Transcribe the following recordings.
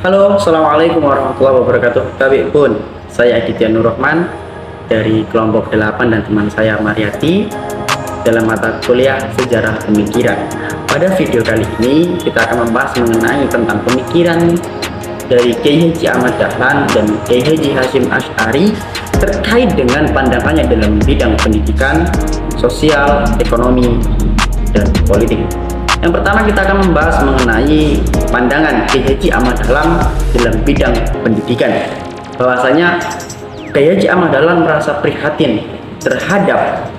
Halo, Assalamualaikum warahmatullahi wabarakatuh. Kami pun, saya Aditya Nur Rahman dari kelompok 8 dan teman saya Mariati dalam mata kuliah Sejarah Pemikiran. Pada video kali ini kita akan membahas mengenai tentang pemikiran dari Kiai Haji Ahmad Dahlan dan Kiai Haji Hasyim Asy'ari terkait dengan pandangannya dalam bidang pendidikan, sosial, ekonomi, dan politik. Yang pertama kita akan membahas mengenai pandangan Kiai Haji Ahmad Dahlan dalam bidang pendidikan. Bahwasanya Kiai Haji Ahmad Dahlan merasa prihatin terhadap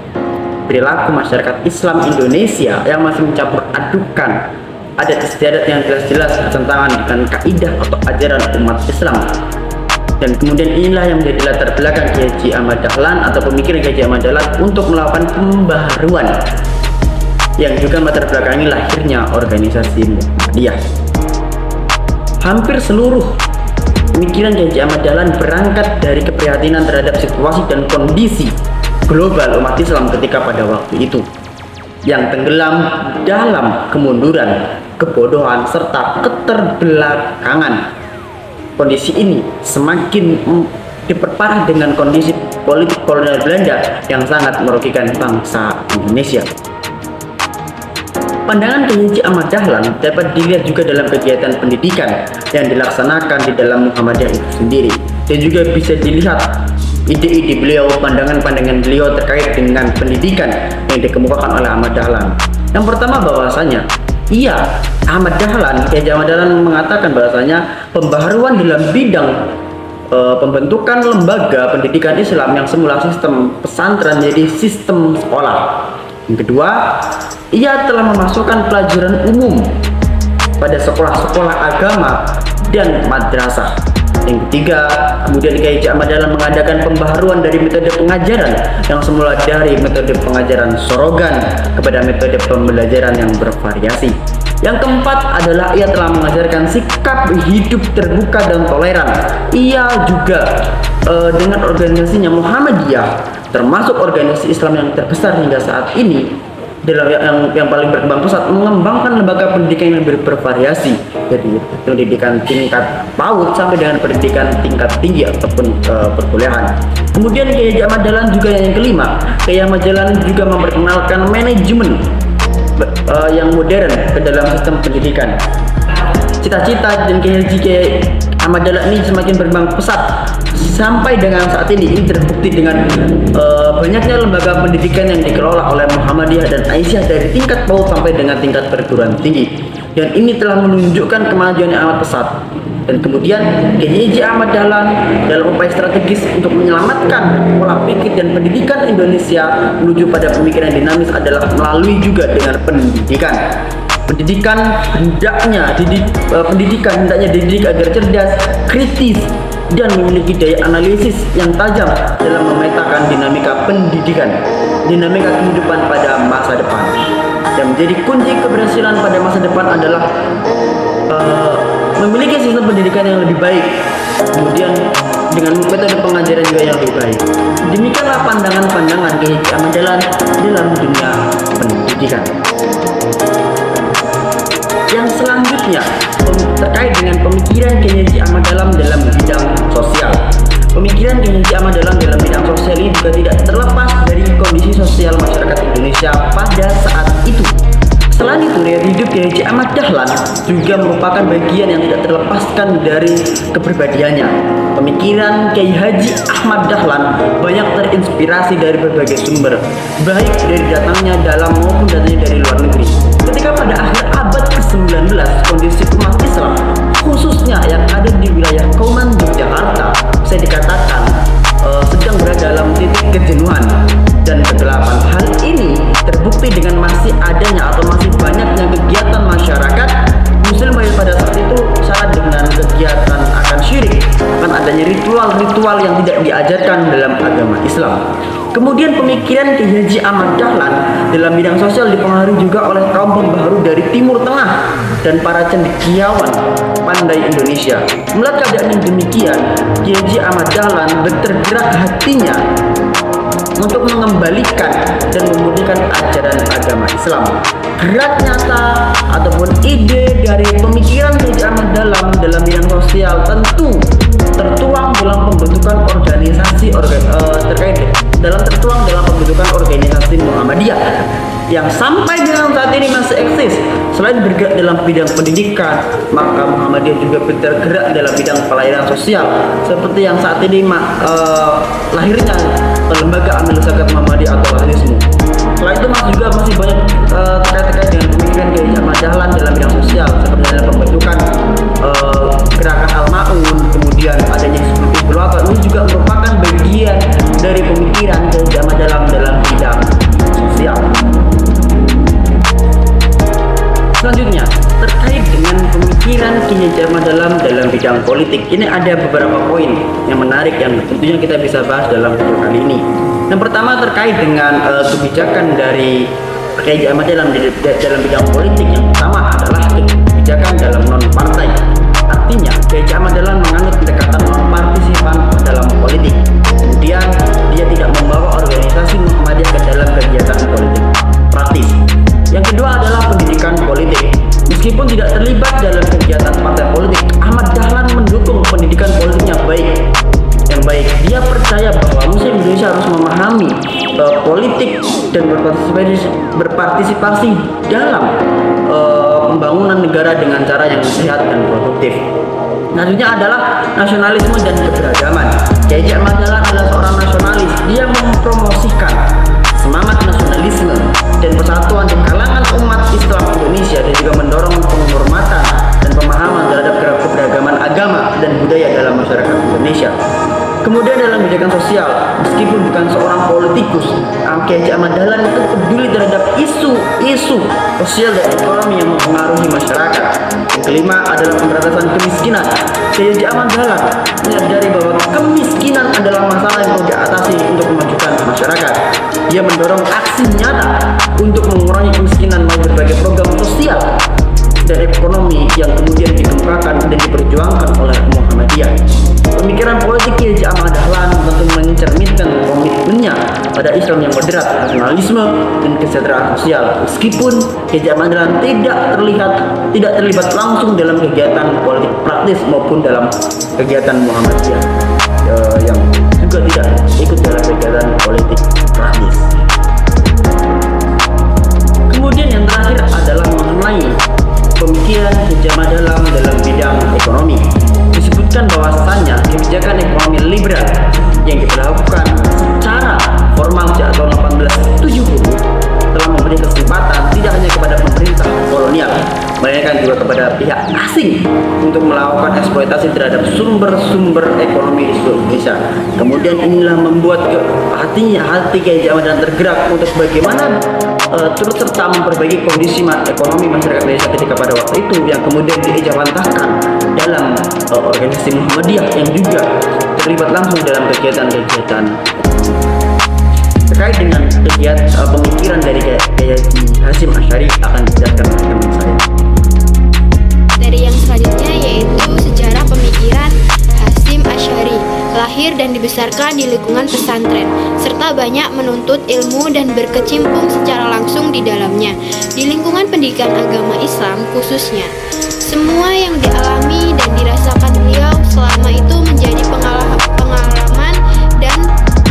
perilaku masyarakat Islam Indonesia yang masih mencampur adukan adat istiadat yang jelas-jelas bertentangan dengan kaidah atau ajaran umat Islam. Dan kemudian inilah yang menjadi latar belakang Kiai Haji Ahmad Dahlan atau pemikiran Kiai Haji Ahmad Dahlan untuk melakukan pembaharuan yang juga latar belakangi lahirnya organisasi Muhammadiyah. Hampir seluruh pemikiran Kiai Haji Ahmad Dahlan berangkat dari keprihatinan terhadap situasi dan kondisi global umat Islam ketika pada waktu itu yang tenggelam dalam kemunduran, kebodohan, serta keterbelakangan. Kondisi ini semakin diperparah dengan kondisi politik kolonial Belanda yang sangat merugikan bangsa Indonesia. Pandangan Kiai Haji Ahmad Dahlan dapat dilihat juga dalam kegiatan pendidikan yang dilaksanakan di dalam Muhammadiyah itu sendiri, dan juga bisa dilihat ide-ide beliau, pandangan-pandangan beliau terkait dengan pendidikan yang dikemukakan oleh Ahmad Dahlan. Yang pertama bahwasanya Ahmad Dahlan, Kiai Haji Ahmad Dahlan mengatakan bahwasanya pembaharuan dalam bidang pembentukan lembaga pendidikan Islam yang semula sistem pesantren menjadi sistem sekolah. Yang kedua, ia telah memasukkan pelajaran umum pada sekolah-sekolah agama dan madrasah. Yang ketiga, kemudian Kiai Haji Ahmad Dahlan mengadakan pembaharuan dari metode pengajaran yang semula dari metode pengajaran sorogan kepada metode pembelajaran yang bervariasi. Yang keempat adalah ia telah mengajarkan sikap hidup terbuka dan toleran. Ia juga dengan organisasinya Muhammadiyah, termasuk organisasi Islam yang terbesar hingga saat ini, yang paling berkembang pesat, mengembangkan lembaga pendidikan yang bervariasi, jadi pendidikan tingkat PAUD sampai dengan pendidikan tingkat tinggi ataupun perkuliahan. Kemudian Kiai Haji Ahmad Dahlan juga yang kelima, Kiai Ahmad Dahlan juga memperkenalkan manajemen yang modern ke dalam sistem pendidikan. Cita-cita dan Kiai Haji Ahmad Dahlan ini semakin berkembang pesat sampai dengan saat ini terbukti dengan banyaknya lembaga pendidikan yang dikelola oleh Muhammadiyah dan Aisyah dari tingkat PAUD sampai dengan tingkat perguruan tinggi, dan ini telah menunjukkan kemajuan yang amat pesat. Dan kemudian Kiai Haji Ahmad Dahlan dalam upaya strategis untuk menyelamatkan pola pikir dan pendidikan Indonesia menuju pada pemikiran dinamis adalah melalui juga dengan pendidikan. Pendidikan hendaknya dididik agar cerdas, kritis, dan memiliki daya analisis yang tajam dalam memetakan dinamika pendidikan, dinamika kehidupan pada masa depan. Dan menjadi kunci keberhasilan pada masa depan adalah memiliki sistem pendidikan yang lebih baik, kemudian dengan metode pengajaran juga yang lebih baik. Demikianlah pandangan-pandangan Kiai Haji Ahmad Dahlan dalam dunia pendidikan. Yang selanjutnya terkait dengan pemikiran Kiai Haji Ahmad Dahlan dalam bidang sosial. Pemikiran Kiai Haji Ahmad Dahlan dalam bidang sosial ini juga tidak terlepas dari kondisi sosial masyarakat Indonesia pada saat itu. Selain itu, gaya hidup Kiai Haji Ahmad Dahlan juga merupakan bagian yang tidak terlepaskan dari kepribadiannya. Pemikiran Kiai Haji Ahmad Dahlan banyak terinspirasi dari berbagai sumber, baik dari datangnya dalam maupun datangnya dari luar negeri. Ketika pada akhir abad ke-19, kondisi umat Islam, khususnya yang ada di wilayah Kauman Yogyakarta, bisa dikatakan sedang berada dalam titik kejenuhan dan kegelapan. Hal ini terbukti dengan masih adanya atau masih banyaknya kegiatan masyarakat Muslim pada saat itu syarat dengan kegiatan akan syirik, akan adanya ritual-ritual yang tidak diajarkan dalam agama Islam. Kemudian pemikiran Kiai Haji Ahmad Dahlan dalam bidang sosial dipengaruhi juga oleh kaum pembaharu dari Timur Tengah dan para cendekiawan pandai Indonesia. Melihat keadaan yang demikian, Kiai Haji Ahmad Dahlan bertergerak hatinya untuk mengembalikan dan memulihkan ajaran agama Islam. gerak nyata ataupun ide dari pemikiran Kiai Ahmad Dahlan dalam bidang sosial tentu tertuang dalam pembentukan tertuang dalam pembentukan organisasi Muhammadiyah yang sampai dengan saat ini masih eksis. Selain bergerak dalam bidang pendidikan, maka Muhammadiyah juga bergerak dalam bidang pelayanan sosial seperti yang saat ini lahirnya lembaga Amil Zakat Muhammadiyah atau Lahrismu. Selain itu juga masih banyak terkait dengan pemikiran Kiai Ahmad Dahlan dalam bidang sosial seperti dalam pembentukan gerakan Al-Maun, kemudian adanya eksekutif keluarga. Ini juga merupakan bagian dari pemikiran Kiai Ahmad Dahlan dalam bidang sosial. Selanjutnya, terkait dengan pemikiran Kiai Ahmad Dahlan dalam bidang politik, ini ada beberapa poin yang menarik yang tentunya kita bisa bahas dalam video kali ini. Yang pertama terkait dengan kebijakan dari Kiai Ahmad Dahlan dalam bidang politik. Yang pertama adalah kebijakan dalam non-partai. Artinya, Kiai Ahmad Dahlan menganut pendekatan non-partisipan dalam politik. Kemudian, dia tidak membawa organisasi Muhammadiyah ke dalam kegiatan politik praktis. Yang kedua adalah pendidikan politik. Meskipun tidak terlibat dalam kegiatan partai politik, Ahmad Dahlan mendukung pendidikan politiknya yang baik. Dia percaya bahwa Muslim Indonesia harus memahami politik dan berpartisipasi dalam pembangunan negara dengan cara yang sehat dan produktif. Selanjutnya adalah nasionalisme dan keberagaman. Kiai Ahmad Dahlan adalah seorang nasionalis. Dia mempromosikan semangat nasionalisme dan persatuan di kalangan umat Islam Indonesia, dan juga mendorong penghormatan dan pemahaman terhadap keberagaman agama dan budaya dalam masyarakat Indonesia. Kemudian dalam kebijakan sosial, meskipun bukan seorang politikus, Kiai Ahmad Dahlan itu peduli terhadap isu-isu sosial dan ekonomi yang mempengaruhi masyarakat. Yang kelima adalah pemberantasan kemiskinan. Kiai Ahmad Dahlan menyadari bahwa kemiskinan adalah masalah yang perlu diatasi untuk memajukan masyarakat. Dia mendorong aksi nyata untuk mengurangi kemiskinan melalui berbagai program sosial dan ekonomi yang kemudian dikemukakan dan diperjuangkan oleh Muhammadiyah. Pemikiran politik Kiai Ahmad Dahlan tentu mencerminkan komitmennya pada Islam yang moderat, nasionalisme, dan kesejahteraan sosial. Meskipun Kiai Ahmad Dahlan tidak terlibat langsung dalam kegiatan politik praktis maupun dalam kegiatan Muhammadiyah yang juga tidak ikut dalam kegiatan politik praktis. Kemudian yang terakhir adalah mengenai pemikiran Kiai Ahmad Dahlan dalam bidang ekonomi. Disebutkan bahwasannya kebijakan ekonomi liberal yang diberlakukan secara formal sejak tahun 1870 telah memberi kesempatan tidak hanya kepada pemerintah kolonial, melainkan juga kepada pihak asing untuk melakukan eksploitasi terhadap sumber-sumber ekonomi di seluruh Indonesia. Kemudian inilah membuat hati Kiai Ahmad Dahlan tergerak untuk bagaimana turut serta memperbaiki kondisi ekonomi masyarakat Indonesia ketika pada waktu itu, yang kemudian diijabantahkan dalam organisasi Muhammadiyah yang juga terlibat langsung dalam kegiatan-kegiatan terkait dengan kegiatan pemikiran dari Kiai Hasyim Asy'ari akan dijelaskan oleh teman saya. Dari yang selanjutnya yaitu sejarah pemikiran Hasyim Asy'ari. Lahir dan dibesarkan di lingkungan pesantren, serta banyak menuntut ilmu dan berkecimpung secara langsung di dalamnya. Di lingkungan pendidikan agama Islam khususnya, semua yang dialami dan dirasakan beliau selama itu menjadi pengalaman dan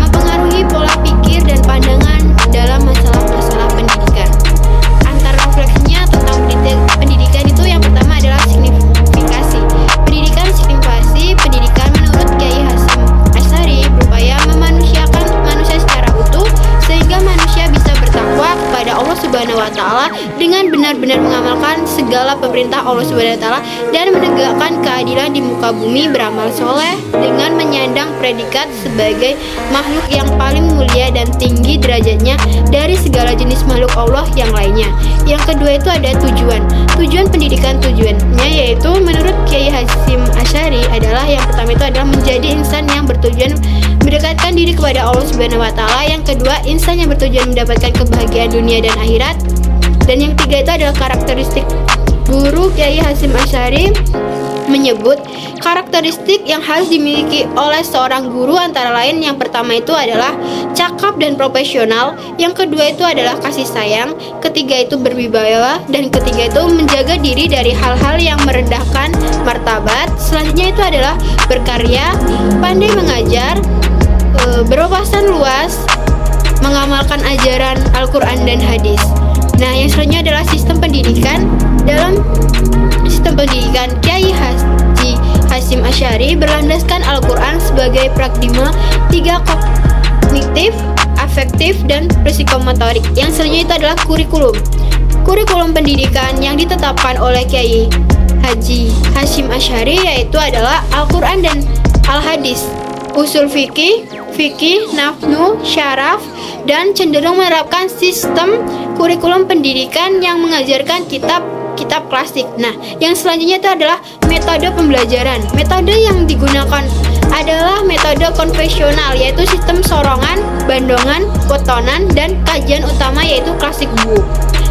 mempengaruhi pola pikir dan pandangan dalam masalah-masalah pendidikan. Antara refleksinya tentang pendidikan itu yang pertama adalah signifikasi. Pendidikan menurut Kiai Hasyim Asy'ari berupaya memanusiakan manusia secara utuh sehingga manusia bisa bertakwa kepada Allah Subhanahu wa taala dengan benar-benar mengamalkan segala perintah Allah Subhanahu wa taala dan menegakkan keadilan di muka bumi, beramal soleh dengan menyandang predikat sebagai makhluk yang paling mulia dan tinggi derajatnya dari segala jenis makhluk Allah yang lainnya. Yang kedua itu ada tujuan pendidikan. Tujuannya yaitu menurut Kiai Hasyim Asy'ari adalah yang pertama itu adalah menjadi insan yang bertujuan mendekatkan diri kepada Allah Subhanahu wa taala. Yang kedua, insan yang bertujuan mendapatkan kebahagiaan dunia dan akhirat. Dan yang ketiga itu adalah karakteristik guru Kiai Hasyim Asy'ari menyebut karakteristik yang harus dimiliki oleh seorang guru, antara lain yang pertama itu adalah cakap dan profesional, yang kedua itu adalah kasih sayang, ketiga itu berwibawa, dan ketiga itu menjaga diri dari hal-hal yang merendahkan martabat. Selanjutnya itu adalah berkarya, pandai mengajar, berwawasan luas, mengamalkan ajaran Al-Quran dan hadis. Nah, yang selanjutnya adalah sistem pendidikan. Dalam sistem pendidikan, Kiai Haji Hasyim Asy'ari berlandaskan Al-Quran sebagai paradigma 3 kognitif, afektif, dan psikomotorik. Yang selanjutnya itu adalah kurikulum. Kurikulum pendidikan yang ditetapkan oleh Kiai Haji Hasyim Asy'ari yaitu adalah Al-Quran dan Al-Hadis, usul fikih, nahwu, syaraf, dan cenderung menerapkan sistem kurikulum pendidikan yang mengajarkan kitab klasik. Nah, yang selanjutnya itu adalah metode pembelajaran. Metode yang digunakan adalah metode konvensional, yaitu sistem sorongan, bandongan, potonan, dan kajian utama yaitu klasik buku.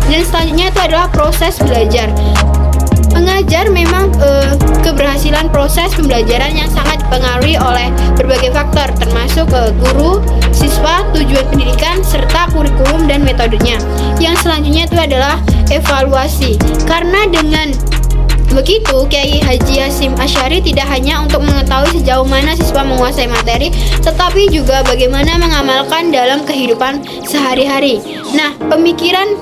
Dan selanjutnya itu adalah proses belajar. Mengajar memang keberhasilan proses pembelajaran yang sangat dipengaruhi oleh berbagai faktor, termasuk guru, siswa, tujuan pendidikan, serta kurikulum dan metodenya. Yang selanjutnya itu adalah evaluasi. Karena dengan begitu, Kiai Haji Hasyim Asy'ari tidak hanya untuk mengetahui sejauh mana siswa menguasai materi, tetapi juga bagaimana mengamalkan dalam kehidupan sehari-hari. Nah, pemikiran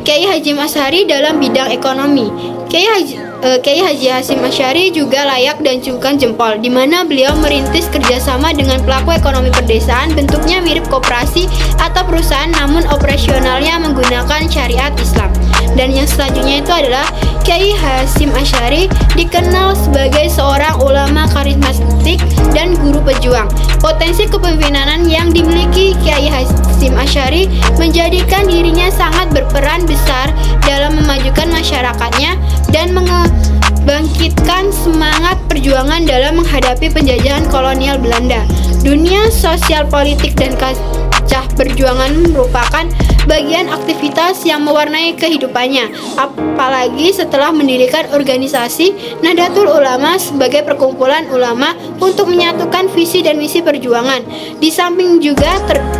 Kiai Hasyim Asy'ari dalam bidang ekonomi. Kiai Haji Hasyim Asy'ari juga layak dan ciumkan jempol, di mana beliau merintis kerjasama dengan pelaku ekonomi pedesaan, bentuknya mirip koperasi atau perusahaan, namun operasionalnya menggunakan syariat Islam. Dan yang selanjutnya itu adalah Kiai Hasyim Asy'ari dikenal sebagai seorang ulama karismatik dan guru pejuang. Potensi kepemimpinan yang dimiliki Kiai Hasyim Asy'ari menjadikan dirinya sangat berperan besar dalam memajukan masyarakatnya dan membangkitkan semangat perjuangan dalam menghadapi penjajahan kolonial Belanda. Dunia sosial politik dan kancah perjuangan merupakan bagian aktivitas yang mewarnai kehidupannya, apalagi setelah mendirikan organisasi Nahdlatul Ulama sebagai perkumpulan ulama untuk menyatukan visi dan misi perjuangan. Di samping juga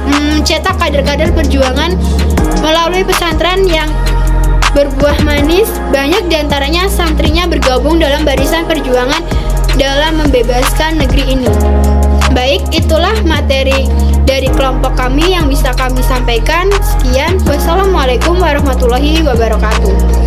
mencetak kader-kader perjuangan melalui pesantren yang berbuah manis, banyak diantaranya santrinya bergabung dalam barisan perjuangan dalam membebaskan negeri ini. Baik, itulah materi dari kelompok kami yang bisa kami sampaikan. Sekian, wassalamualaikum warahmatullahi wabarakatuh.